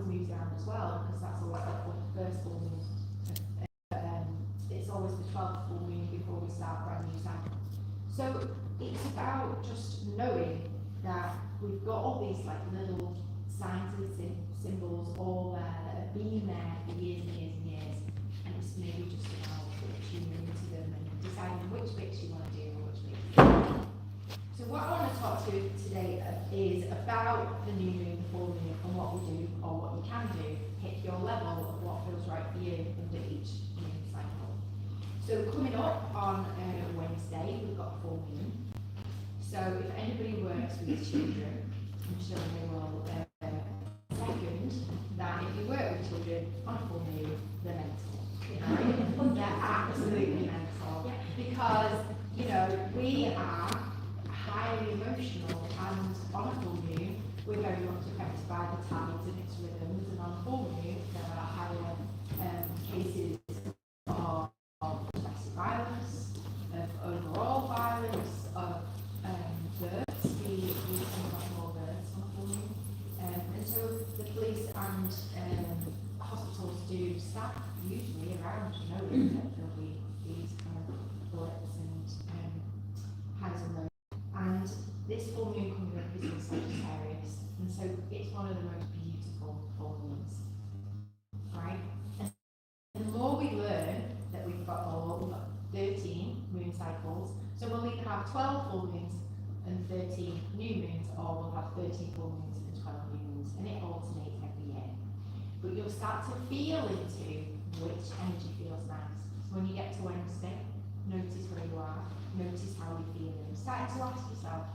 always moves around as well, because that's always like the first full moon. It's always the 12th full moon before we start a brand new cycle. So it's about just knowing that we've got all these like little signs and symbols all there that have been there for years and years and years, and it's maybe just about tuning into them and deciding which bits you want to do and which bits you don't. So what I want to talk to you today is about the new moon, the full moon, and what we do or what you can do. Pick your level of what feels right for you under each moon cycle. So coming up on Wednesday, we've got full moon. So if anybody works with children, I'm sure they will second that if you work with children on a full moon, they're mental. Right? They're absolutely mental. Because, you know, we are highly emotional, and on a full moon, we're very much affected by the tides and its rhythms, and on a full moon, there are higher cases of domestic violence, of overall violence, of births. We see much more births on a full moon. And so the police and hospitals do staff usually around, you know, that there'll be these kind of bullets and highs and lows. And this full moon coming up is in Sagittarius, and so it's one of the most beautiful full moons, right? And the more we learn that we've got 13 moon cycles, so we'll either have 12 full moons and 13 new moons, or we'll have 13 full moons and 12 new moons, and it alternates every year. But you'll start to feel into which energy feels nice. So when you get to Wednesday, notice where you are, notice how you're feeling. Start to ask yourself,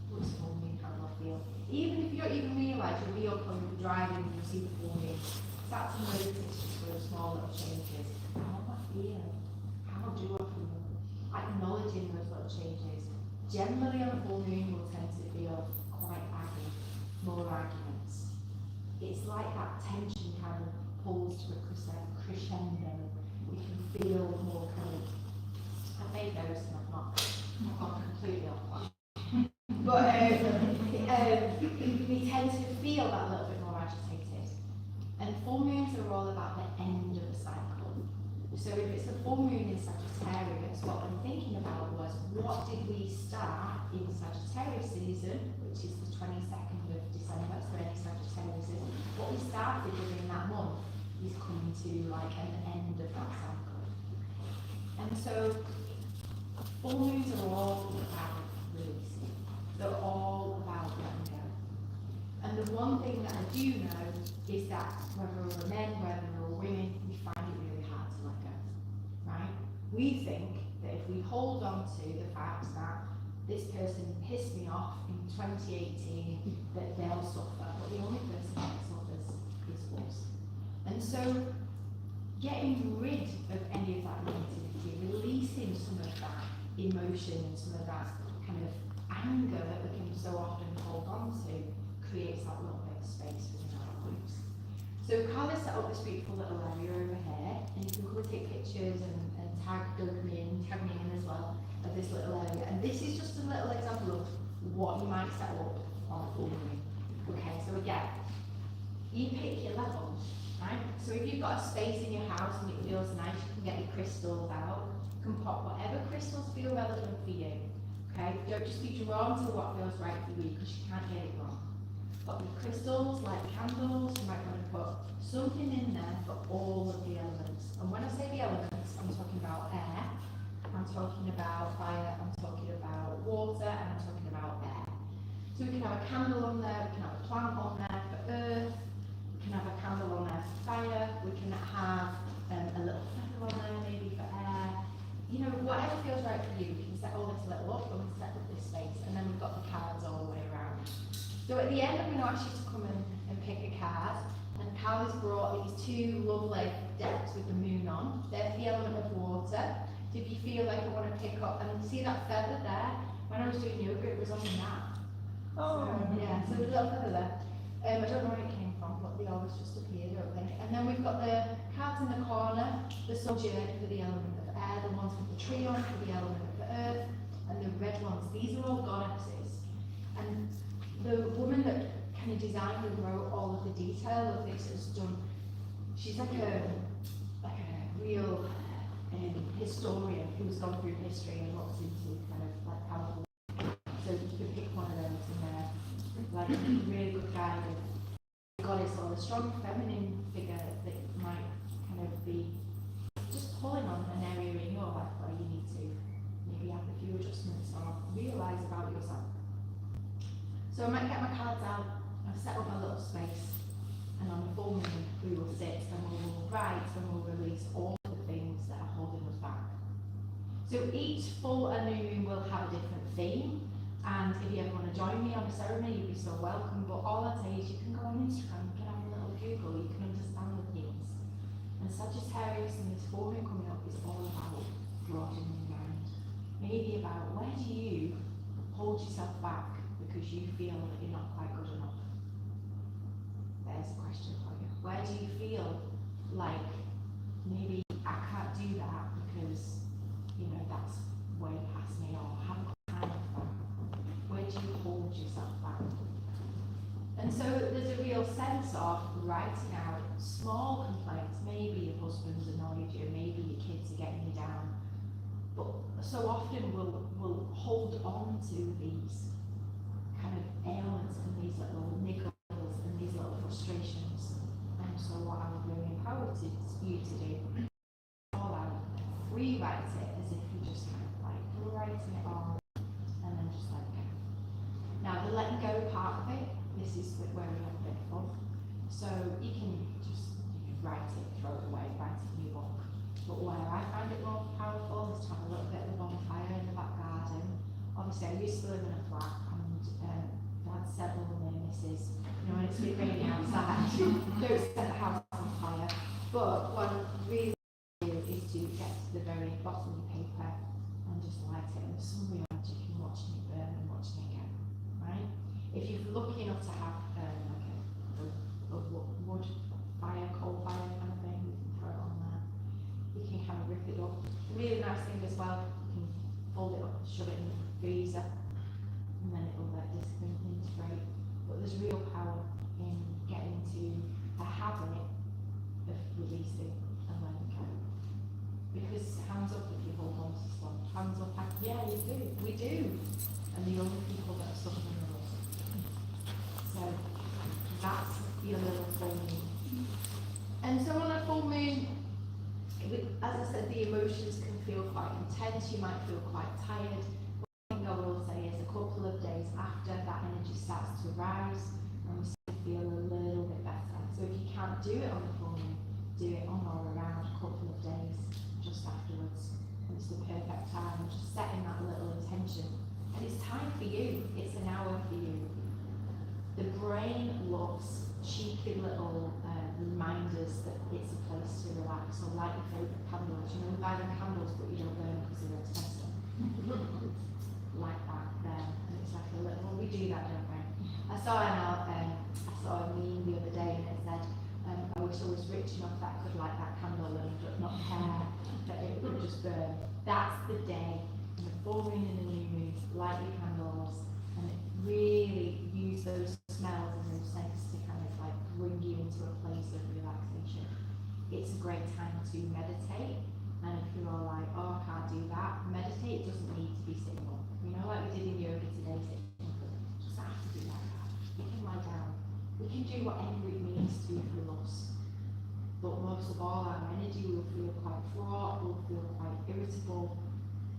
what's the full moon, how do I feel? Even if you don't even realise, you'll be up and you'll be driving and you'll see the full moon. Start to notice just those small little changes. How am I feeling? How do I feel? Acknowledging those little changes. Generally on a full moon, we'll tend to feel quite aggy, more arguments. It's like that tension kind of pulls to a crescendo. You can feel more kind of, I made those and I've not completely off plan. But we tend to feel that little bit more agitated. And full moons are all about the end of the cycle. So if it's the full moon in Sagittarius, what I'm thinking about was, what did we start in Sagittarius season, which is the 22nd of December, so any Sagittarius season, what we started within that month is coming to like an end of that cycle. And so full moons are all about releasing. They're all about letting go. And the one thing that I do know is that whether we're men, whether we're women, we find it really hard to let go, right? We think that if we hold on to the fact that this person pissed me off in 2018, that they'll suffer, but the only person that suffers is us. And so getting rid of any of that negativity, releasing some of that emotion and some of that kind of anger that we can so often hold on to, creates that little bit of space within our lives. So Carla set up this beautiful little area over here, and you can come and take pictures and tag me in as well, of this little area. And this is just a little example of what you might set up on a full moon. Okay, so again, you pick your level, right? So if you've got a space in your house and it feels nice, you can get your crystals out. You can pop whatever crystals feel relevant for you. Okay, don't just be drawn to what feels right for you, because you can't get it wrong. But with crystals, like candles, you might want to put something in there for all of the elements. And when I say the elements, I'm talking about air, I'm talking about fire, I'm talking about water, and I'm talking about air. So we can have a candle on there, we can have a plant on there for earth, we can have a candle on there for fire, we can have a little feather on there maybe for air. You know, whatever feels right for you, we can set all this little up and we set up this space, and then we've got the cards all the way around. So at the end, I'm going to ask you to come and pick a card, and Carl has brought these two lovely decks with the moon on. They're the element of water. So if you feel like you want to pick up, and see that feather there? When I was doing yoga, it was on the mat. Oh. So, yeah, so there's a little feather there. I don't know where it came from, but they always just appeared, don't they? And then we've got the cards in the corner, the soldier for the element of air, the ones with the tree on for the element of the earth, and the red ones. These are all goddesses. And the woman that kind of designed and wrote all of the detail of this, has done. She's like a real historian who's gone through history and looks into kind of like powerful. So you can pick one of those and they're like a really good guide of goddess or a strong feminine figure that might kind of be just pulling on an area in your life where you need to maybe have a few adjustments or realise about yourself. So I might get my cards out, I've set up a little space, and on the full moon we will sit and we will write and we'll release all the things that are holding us back. So each full and new moon will have a different theme, and if you ever want to join me on a ceremony, you'd be so welcome. But all I'd say is you can go on Instagram, you can have a little Google, you can understand the themes. And Sagittarius and this full moon coming up is all about broadening your mind. Maybe about where do you hold yourself back because you feel that you're not quite good enough. There's a question for you. Where do you feel like maybe I can't do that because, you know, that's way past me, or I haven't got time for that? Where do you hold yourself back? And so there's a real sense of writing out small complaints. Maybe your husband's annoyed you, maybe your kids are getting you down. But so often we'll hold on to these kind of ailments and these little niggles and these little frustrations. And so what I would really empower you to do, all out, rewrite it as if you're just kind of like writing it all and then just let go. Now the letting go part of it, this is where we have a bit of fun. So you can just write it, throw it away, write a new book. But where I find it more powerful is to have a little bit of a bonfire in the back garden. Obviously I used to live in a flat, and Dad said, "Oh, no, Mrs. You know, when it's been raining outside, don't set the house on fire." But what I really do is to get to the very bottom of the paper and just light it. And there's some real magic in watching it burn and watching it go, right? If you're lucky enough to have like a wood fire, coal fire kind of thing, you can throw it on there. You can kind of rip it up. Really nice thing as well, you can fold it up, shove it in the freezer, and then it'll like disintegrate. But there's real power in getting to a habit of releasing and letting go. Because hands up if you hold on to stuff. Hands up, yeah, you do. We do. And the only people that are suffering are us. So that's your little full moon. And so on a full moon, as I said, the emotions can feel quite intense. You might feel quite tired. One thing I will say is a couple of days after, that energy starts to rise and we start to feel a little bit better. So if you can't do it on the full moon, do it on or around a couple of days just afterwards. And it's the perfect time, just setting that little intention. And it's time for you. It's an hour for you. The brain loves cheeky little reminders that it's a place to relax. So light your favourite candles. You know, we buy them candles but you don't burn because they're expensive. Like that there. And it's like a little, we do that, don't we? I saw a meme the other day and it said, I wish I was rich enough that I could light that candle and not care that it would just burn. That's the day. And the full moon and the new moon, light your candles and really use those smells and those scents to kind of like bring you into a place of relaxation. It's a great time to meditate, and if you're all like, oh, I can't do that, meditate doesn't need to be sitting up. You know, like we did in yoga today, just have to do that. You can lie down. We can do whatever it means to for us. But most of all, our energy will feel quite fraught, will feel quite irritable.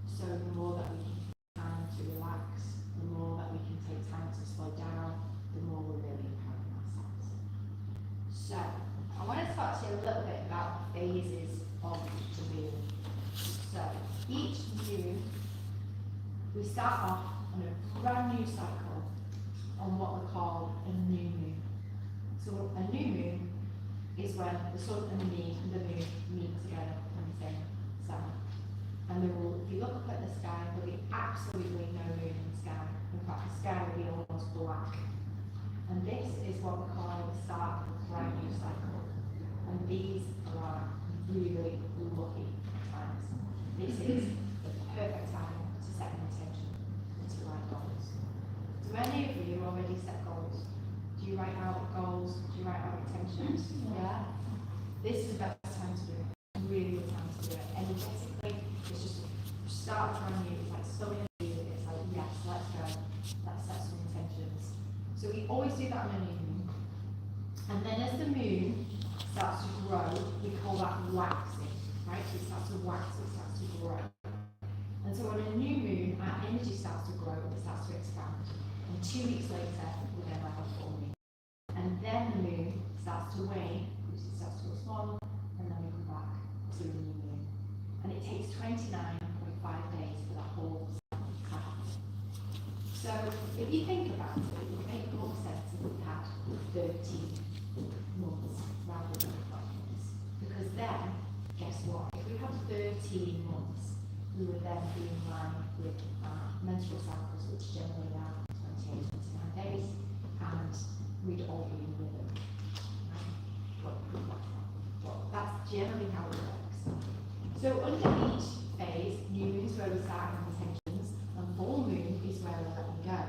So the more that we can take time to relax, the more that we can take time to slow down, the more we're really empowering ourselves. So, I want to talk to you a little bit about the phases of the moon. So, each moon, we start off on a brand new cycle on what we call a new moon. So, a new moon is when the sun and the moon meet together in the same sun. And there will, if you look up at the sky, there'll be absolutely no moon in the sky. In fact, the sky will be almost black. And this is what we call the start of a brand new cycle. And these are really lucky times. This is the perfect time to set an intention and to write goals. Do any of you already set goals? Do Do you write out goals? Do you write out intentions? Yeah? This is the best time to do it. Really the time to do it. Energetically, it's just start from you. It's like so energy. It's like, yes, let's go. Let's set some intentions. So we always do that on a new moon. And then as the moon starts to grow, we call that waxing, right? So it starts to wax, it starts to grow. And so on a new moon, our energy starts to grow, it starts to expand. And 2 weeks later, we then have a full moon. And then the moon starts to wane, because it starts to go smaller, and then we come back to the new moon. And it takes 29.5 days for that whole cycle to happen. So if you think about it, it would make more sense if we had 13 months rather than 12 months. Because then, guess what? If we had 13 months, we would then be in line with menstrual cycles, which generally are 28, 29 days, and we'd all be in rhythm. Well, that's generally how it works. So under each phase, new moon is where we start our intentions, and full moon is where we let them go.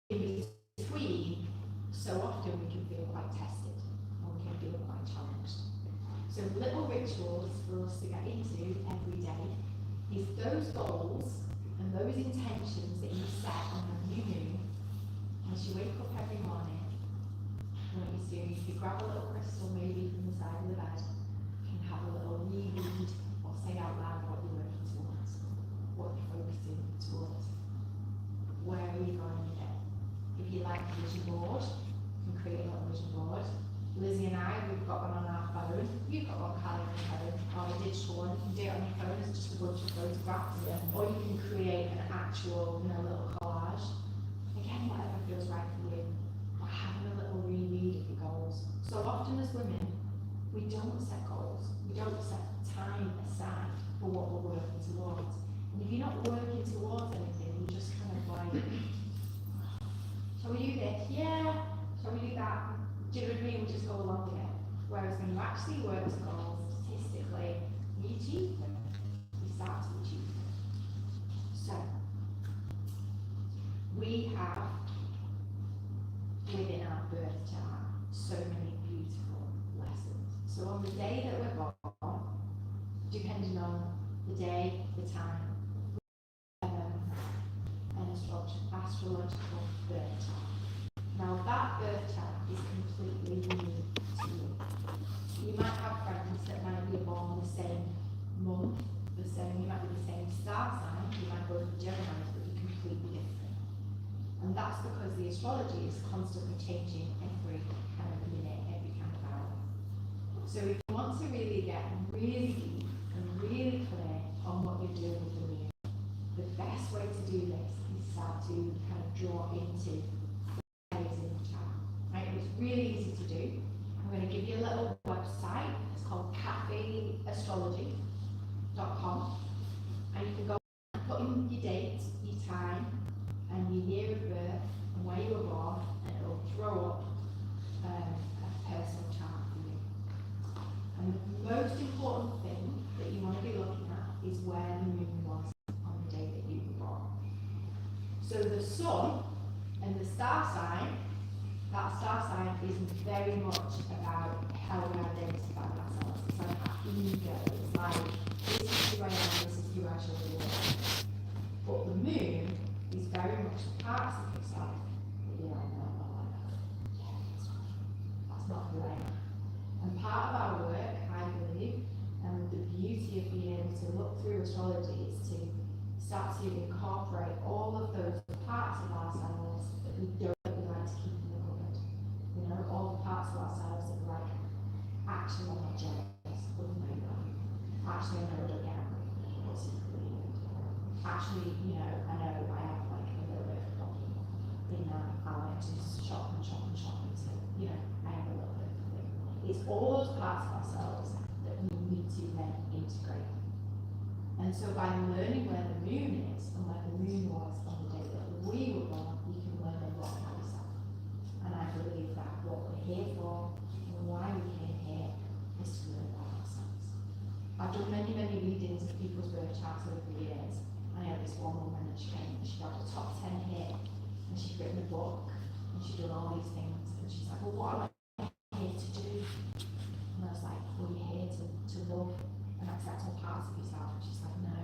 In between, so often we can feel quite tested, or we can feel quite challenged. So little rituals for us to get into every day is those goals and those intentions that you set on the new moon. As you wake up every morning, what you do, you could grab a little crystal maybe from the side of the bed, you can have a little reread or say out loud what you're working towards, what you're focusing towards, where are you going with it. If you like a vision board, you can create a little vision board. Lizzie and I, we've got one on our phone. You've got one, Callie, on your phone, or a digital one. You can do it on your phone, it's just a bunch of photographs. Yeah. Or you can create an actual, little collage. Again, whatever feels right for you. Or having a little reread of your goals. So often as women, we don't set goals. We don't set time aside for what we're working towards. And if you're not working towards anything, you just kind of like, shall we do this? Yeah. Shall we do that? Do you know what I mean? We just go along with it. Whereas when you actually work to goals, statistically, you achieve them. You start to achieve them. So, we have within our birth chart so many beautiful lessons. So on the day that we're born, depending on the day, the time, an astrological birth chart. Now that birth chart is completely unique to you. You might have friends that might be born the same month, you might be the same star sign, you might both be Geminis, but you're completely different. And that's because the astrology is constantly changing every kind of minute, every kind of hour. So if you want to really get really deep and really clear on what you're doing with the moon, the best way to do this is start to kind of draw into really easy to do. I'm going to give you a little website. It's called cafeastrology.com, and you can go and put in your date, your time, and your year of birth, and where you were born, and it will throw up a personal chart for you. And the most important thing that you want to be looking at is where the moon was on the day that you were born. So the sun and the star sign, that star sign is very much about how we identify ourselves. It's like our ego. It's like, this is who I am, this is who I shall be. But the moon is very much parts of yourself that you're like, no, that's not who I am. And part of our work, I believe, and the beauty of being able to look through astrology is to start to incorporate all of those parts of ourselves that we don't like to keep. All the parts of ourselves that are like, actually I'm not jealous, wouldn't know that. Actually I know I don't get angry, what's secretly. Actually, I know I have like a little bit of a problem in that I like to shop and shop and shop and so, I have a little bit of a thing. It's all those parts of ourselves that we need to then integrate. And so by learning where the moon is and where the moon was on the day that we were born, you can learn a lot about yourself. And I believe that what we're here for and why we came here is to learn about ourselves. I've done many, many readings of people's birth charts over the years. I had this one woman and she came and she got the top 10 here and she'd written a book and and she'd done all these things, and she's like, well, what am I here to do? And I was like, well, you're here to love and accept all parts of yourself. And she's like, no,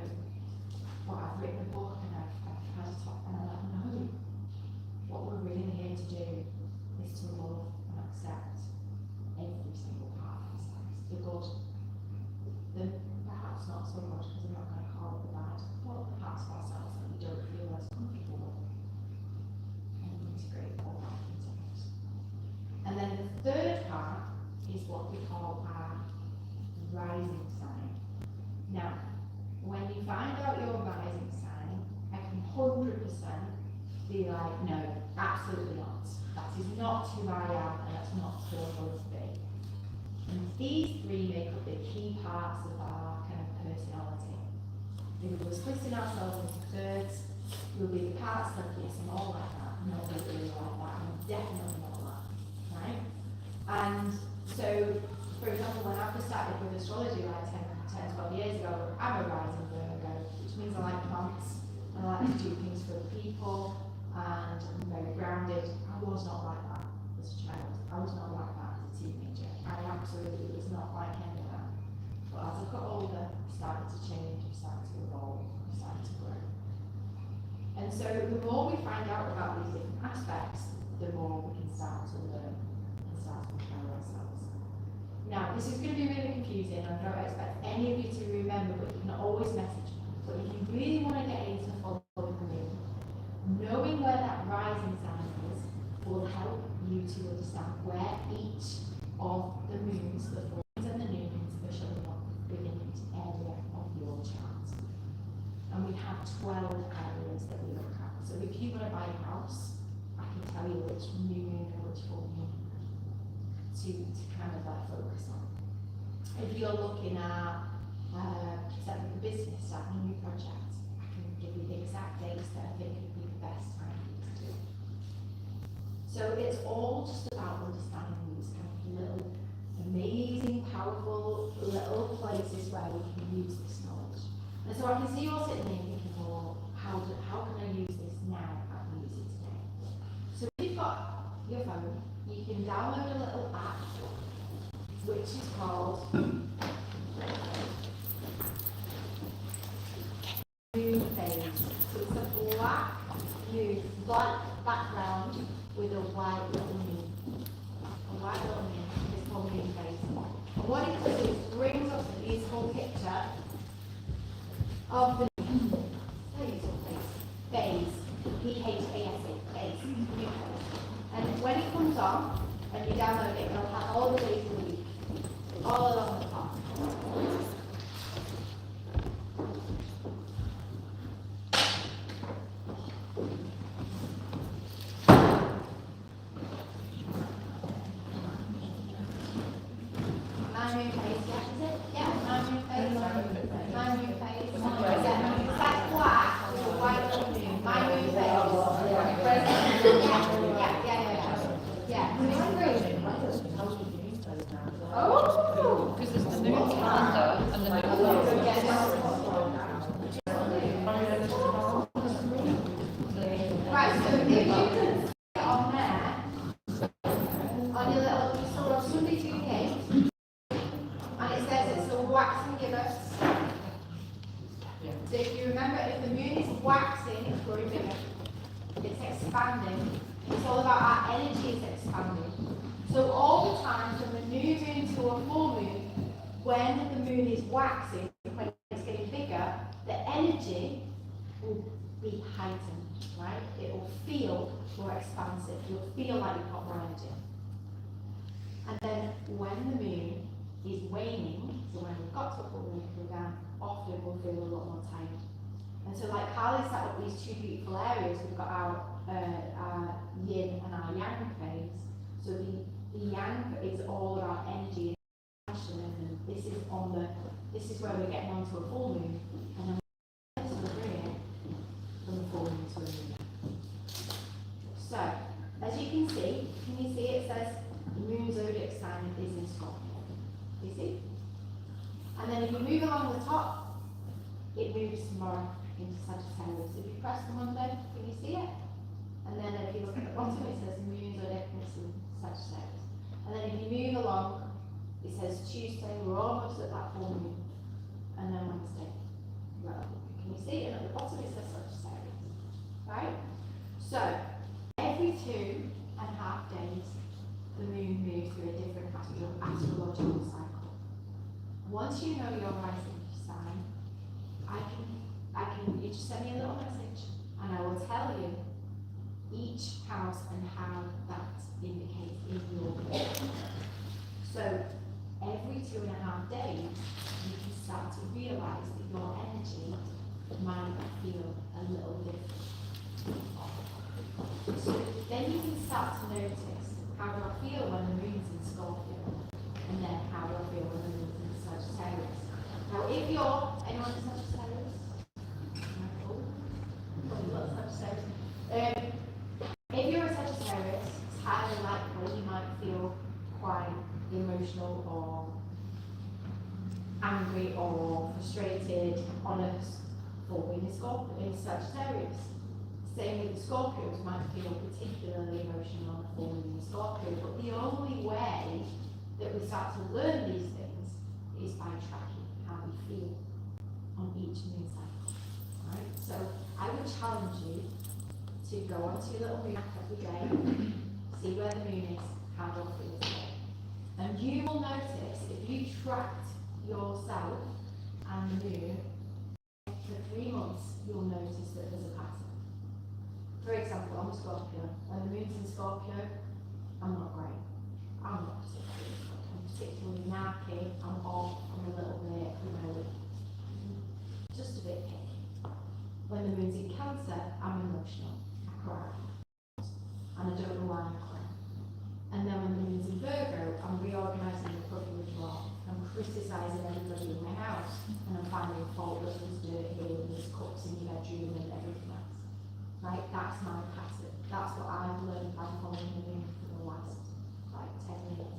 but I've written a book and I've had a talk, and I'm like, no, what we're really here to do is to love and accept every single part of ourselves, the good, the perhaps not so much, because I'm not going to call it the bad, but the parts of ourselves that we don't feel as comfortable with, and integrate all that into us. And then the third part is what we call our rising sign. Now, when you find out your rising sign, I can 100% be like, no, absolutely not. That is not who I am, and that's not who I'm going to be. And these three make up the key parts of our kind of personality. If we're splitting ourselves into thirds, we'll be the parts like, yes, I'm all like that, I'm not really like that, I'm definitely not that, right? And so, for example, when I first started with astrology like 10, 12 years ago, I'm a rising Virgo, which means I like plants, I like to do things for the people, and I'm very grounded. I was not like that as a child. I was not like that as a teenager. I absolutely was not like any of that. But as I got older, I started to change, I started to evolve, I started to grow. And so the more we find out about these different aspects, the more we can start to learn and start to empower ourselves. Now, this is going to be really confusing. I don't expect any of you to remember, but you can always message me. But if you really want to get into following the moon, knowing where that rising sign is will help you to understand where each of the moons, the full moons and the new moons, are showing up within each area of your chart. And we have 12 areas that we look at. So if you want to buy a house, I can tell you which new moon and which full moon to kind of like focus on. If you're looking at setting up a business, starting a new project, I can give you the exact dates that I think would be the best time for you to do it. So it's all just about understanding these kind of little, amazing, powerful little places where we can use this knowledge. And so I can see you all sitting there thinking, well, how can I use this now? How can I use it today? So if you've got your phone, you can download a little app which is called Moon Phase. So it's a black background with a white little moon. A white little moon is called Moon Phase. And what it does is brings up the beautiful picture of the phase. P-H-A-S-E, phase. Moon phase. And when it comes on, and you download it, it'll have all the days of the week, all along the top. My moon phase, yeah, is it? Yeah, my moon phase. My moon phase. Yeah, it's like black with a white little moon. My moon phase. Yeah. Oh! Because there's the moon calendar and the moon Right, so if you can see it on there, on your little, you saw on Sunday 28, and it says it's a waxing gibbous. So if you remember, if the moon is waxing, it's growing bigger. It's expanding. It's all about our energy is expanding. So all the time, from a new moon to a full moon, when the moon is waxing, when it's getting bigger, the energy will be heightened, right? It will feel more expansive. You'll feel like you've got more energy. And then when the moon is waning, so when we've got to a full moon, we're down, often we'll feel a lot more tired. And so like Carly set up these two beautiful areas. We've got our yin and our yang phase. So the yang is all about energy and passion, and this is where we're getting onto a full moon, and then we're bringing it from the full moon to a moon. So as you can you see it says the moon zodiac sign is in Stockport. You see? And then if you move along the top, it moves tomorrow into Sagittarius. If you press the Monday, can you see it? And then if you look at the bottom, it says moons or difference in Sagittarius. And then if you move along, it says Tuesday, we're almost at that full moon. And then Wednesday. Well, can you see? And at the bottom it says Sagittarius. Right? So, every 2.5 days, the moon moves through a different astrological cycle. Once you know your rising sign, you just send me a little message and I will tell you each house and how that indicates in your book. So every 2.5 days, you can start to realise that your energy might feel a little different. So then you can start to notice, how do I feel when the moon's in Scorpio? And then how do I feel when the moon's in Sagittarius? Now if you're anyone in Sagittarius? If you're a Sagittarius, it's highly likely you might feel quite emotional or angry or frustrated on a full moon in Sagittarius. Same with the Scorpios, might feel particularly emotional on a full moon in Scorpio, but the only way that we start to learn these things is by tracking how we feel on each moon cycle. Right? So I would challenge you to go onto your little moon app every day, see where the moon is, how do I feel today. And you will notice, if you tracked yourself and the moon for 3 months, you'll notice that there's a pattern. For example, I'm a Scorpio. When the moon's in Scorpio, I'm not great. I'm not particularly narky. I'm off. I'm a little bit, just a bit picky. When the moon's in Cancer, I'm emotional. I cry. And I don't know why I cry. And then when the moon's in Virgo, I'm reorganising the cupboard drawer. I'm criticising everybody in my house. And I'm finding fault that there's dirt here and there's cups in your bedroom and everything else. Right, that's my pattern. That's what I've learned by following the moon for the last 10 years.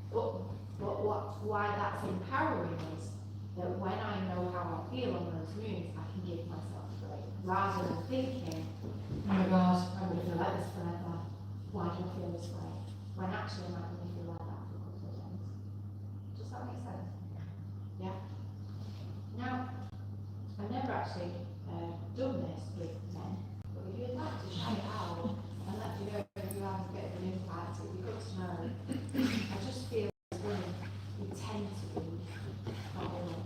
But why that's empowering is that when I know how I feel on those moons, I can give myself a break. Rather than thinking, oh my gosh, I'm going to feel like this forever. Why do I feel this way? When actually I'm not going to feel like that for a couple of days. Does that make sense? Yeah? Now, I've never actually done this with men. But if you'd like to try it out and let me know if you have a bit of an impact, it'd be good to know. I just feel as women, we tend to be, not always,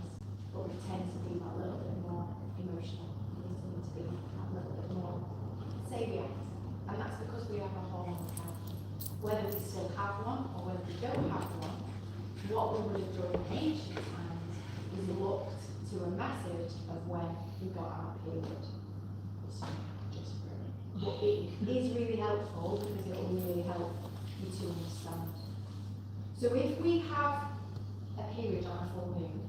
but we tend to be that little bit more emotional. We tend to be that little bit more salient. And that's because we have a hormone count. Whether we still have one or whether we don't have one, what we would have done in ancient times is looked to a message of when we got our period. But it is really helpful because it will really help you to understand. So if we have a period on a full moon,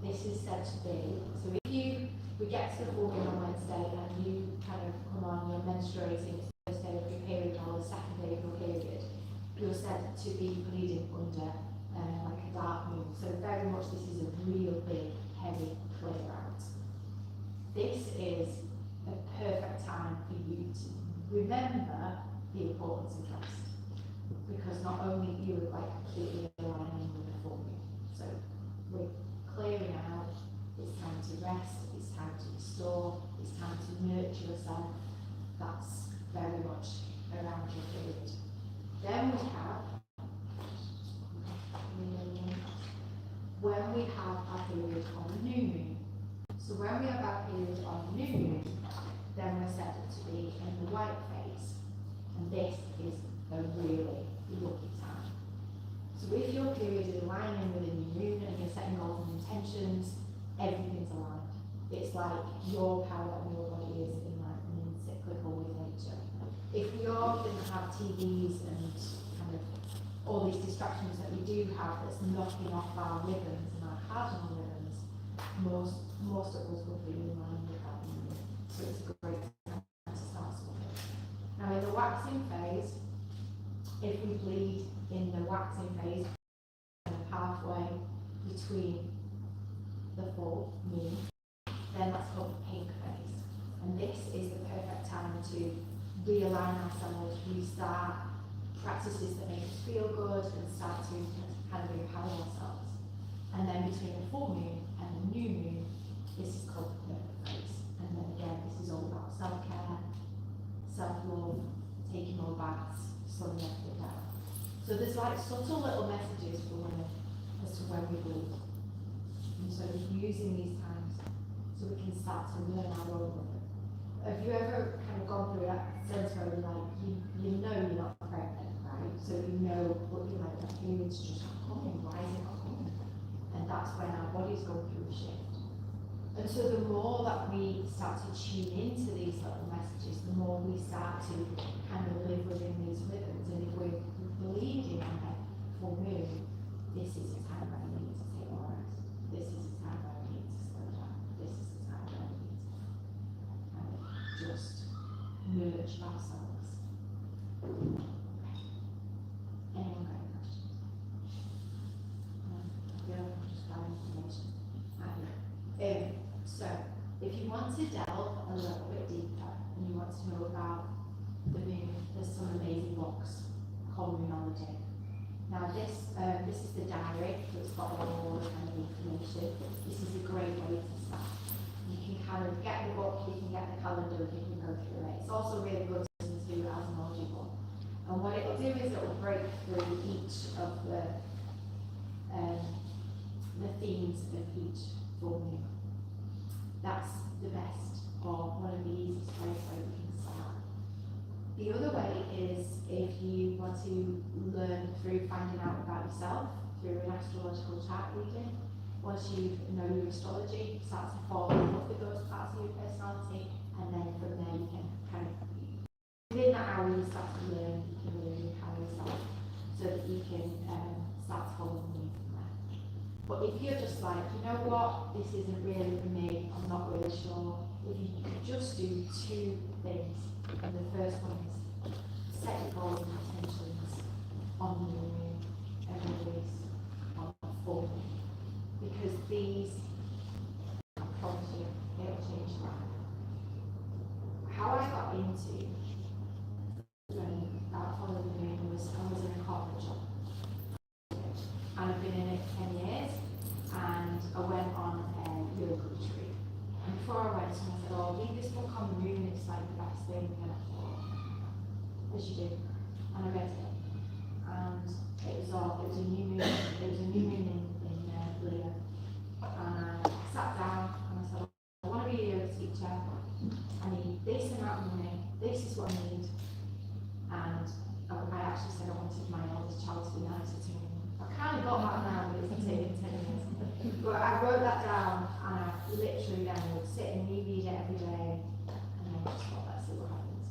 this is said to be, so if we get to the full moon on Wednesday and you kind of come on, you're menstruating, it's the first day of your period or the second day of your period, you're said to be bleeding under like a dark moon. So very much this is a real big, heavy clear out. This is a perfect time for you to remember the importance of rest, because not only you are completely aligning with the full moon, so we're clearing out, it's time to rest, it's time to restore, it's time to nurture yourself. That's very much around your period. Then we have when we have our period on the new moon. So when we have our period on the new moon, then we're set up to be in the white phase. And this is a really lucky time. So if your period is aligning with a new moon and you're setting goals and intentions, everything's aligned. It's like your power and your body is in cyclical with nature. If you're going to have TVs and kind of all these distractions that we do have that's knocking off our rhythms and our cardinal rhythms, most of us will be in line with that. So it's a great time to start something. Now in the waxing phase, if we bleed in the waxing phase, halfway between the full moon, then that's called the pink phase. And this is the perfect time to realign ourselves, restart practices that make us feel good and start to kind of empower ourselves. And then between the full moon and the new moon, this is called the perfect phase. And then again, this is all about self-care, self-love, taking more baths, slowing everything down. So there's like subtle little messages for women as to when we bleed. And so using these times so we can start to learn our own rhythm. Have you ever kind of gone through that sense where you're like, you know you're not pregnant, right? So you know, but you're like, the period's just not coming, why is it not coming? And that's when our bodies go through a shift. And so the more that we start to tune into these little messages, the more we start to kind of live within these rhythms. And if we're bleeding on a full moon, this is a time where we need to take more rest. This is a time where we need to slow down. This is a time where we need to kind of just merge ourselves. Anyone got any questions? I feel like I'm just got information. So, if you want to delve a little bit deeper and you want to know about the moon, there's some amazing books called Moonology. Now this is the diary, so it's got all the kind of information. This is a great way to start. You can kind of get the book, you can get the calendar, you can go through it. It's also really good to listen to as an audiobook. And what it'll do is it'll break through each of the themes of each full moon. That's the best, or one of the easiest ways where you can start. The other way is if you want to learn through finding out about yourself through an astrological chart reading. Once you know your astrology, start to fall in love with those parts of your personality, and then from there you can kind of, within that hour you start to learn, you can really empower yourself so that you can start to follow the moon from there. But if you're just like, you know what, this isn't really for me, I'm not really sure, if you could just do two things. And the first one is set your goals and intentions on the moon and release on the full moon. Because these, I promise you, it'll change your life. How I got into following the moon was I was in a corporate job. And I've been in it 10 years, and I went on a yoga retreat. And before I went, someone said, oh, read this book on the moon, it's like the best thing. And I thought, as you do. And I read it. And it was a new moon, in Lunar. And I sat down and I said, I want to be a yoga teacher. I need this amount of money, this is what I need. And I actually said I wanted my eldest child to be nicer to me. I kind of got that now, but it's taken 10 years. But I wrote that down, and I literally then would sit and reread it every day, and then I just thought, let's see what happens.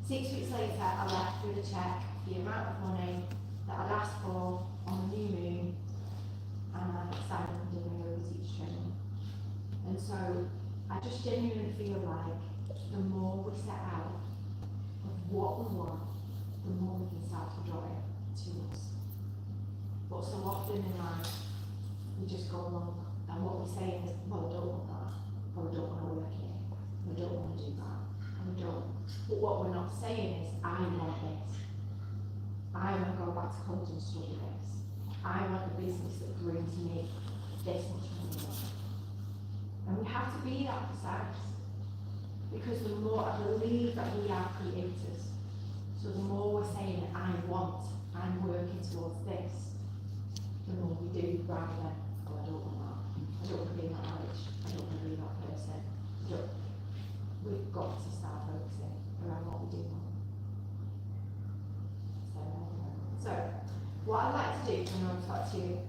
6 weeks later, I left with a check for the amount of money that I'd asked for on the new moon, and I signed up and did my yoga teacher training. And so I just genuinely feel like the more we set out of what we want, the more we can start to draw it to us. But so often in life, we just go along, and what we say is, well, I don't want that, or I don't want to work here, I don't want to do that, and I don't. But what we're not saying is, I want this. I want to go back to college and study this. I want a business that brings me this much money. And we have to be that precise. Because the more I believe that we are creators, so the more we're saying, I'm working towards this, the more we do rather than, oh, I don't want that. I don't want to be in that marriage. I don't want to be that person. We've got to start focusing around what we do want. So, what I'd like to do when I talk to you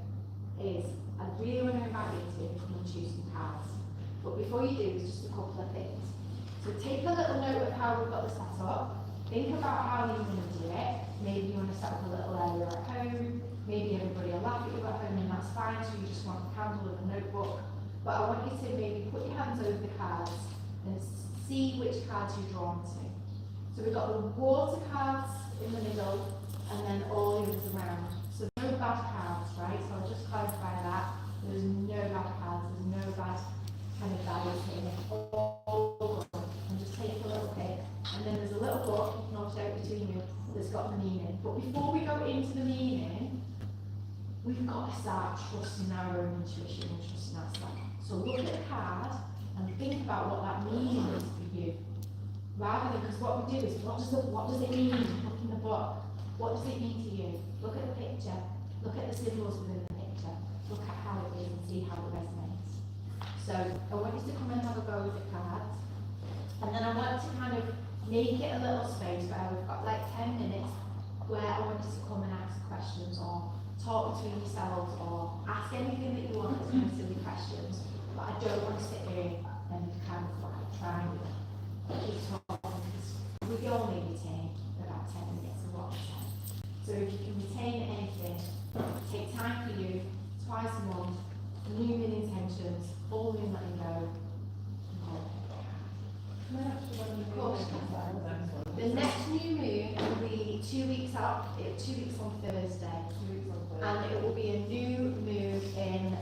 is, I really want to invite you to come and choose some cards. But before you do, there's just a couple of things. So take a little note of how we've got this set up. Think about how you're going to do it. Maybe you want to set up a little area at home. Maybe everybody will laugh at you at home, and that's fine. So you just want a candle and a notebook. But I want you to maybe put your hands over the cards and see which cards you're drawn to. So we've got the water cards in the middle, and then all the others around. So no bad cards, right? So I'll just clarify that. There's no bad cards. There's no bad kind of values here. All good. And just take a little pick, and then there's a little book you can opt out between you that's got the meaning. But before we go into the meaning, we've got to start trusting our own intuition and trusting ourselves. So look at the card and think about what that meaning is for you. Rather than, because what we do is, what does it mean? Look in the book. What does it mean to you? Look at the picture. Look at the symbols within the picture. Look at how it is and see how it resonates. So I want you to come and have a go with the cards. And then I want to kind of make it a little space where we've got like 10 minutes where I want you to come and ask questions or talk between yourselves or ask anything that you want as kind of silly questions. But I don't want to sit here and kind of like try and keep talking because we only retain about 10 minutes of what we say. So if you can retain anything, take time for you, twice a month, new moon intentions, full moon letting go. The next new moon will be 2 weeks out, 2 weeks on Thursday. And it will be a new moon in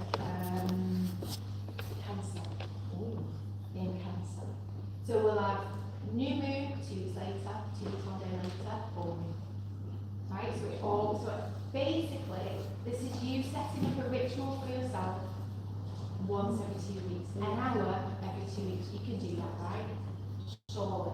Cancer. In Cancer. So we'll have new moon 2 weeks later, 2 weeks one day later, full moon. Right, so it all, so basically, this is you setting up a ritual for yourself once every 2 weeks, an hour every 2 weeks. You can do that, right? Surely.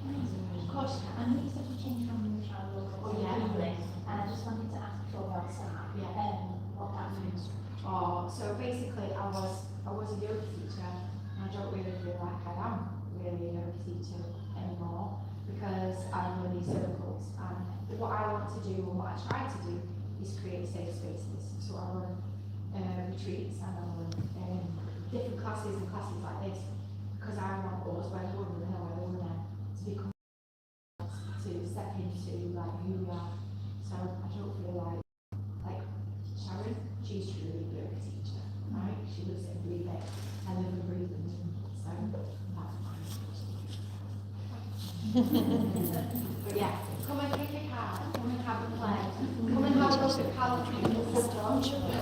Of course you I can. know you said you changed from Menstrual Oh, yeah. and I just wanted to ask before we start, Yeah. what that means. Oh, so basically, I was a yoga teacher, and I don't really feel like I am really a yoga teacher anymore because I'm in these circles. And what I want to do and what I try to do is create safe spaces. So I run retreats and I run different classes and classes like this because I want us, whether we're women or whether we're men, to become to step into like who we are. So I don't feel like Sharon, she's truly a yoga teacher, right? She lives it and breathes it. I live and breathe it. So that's fine. But yeah, come and pick a card, come and have a play, come and have a look at calendars and stuff.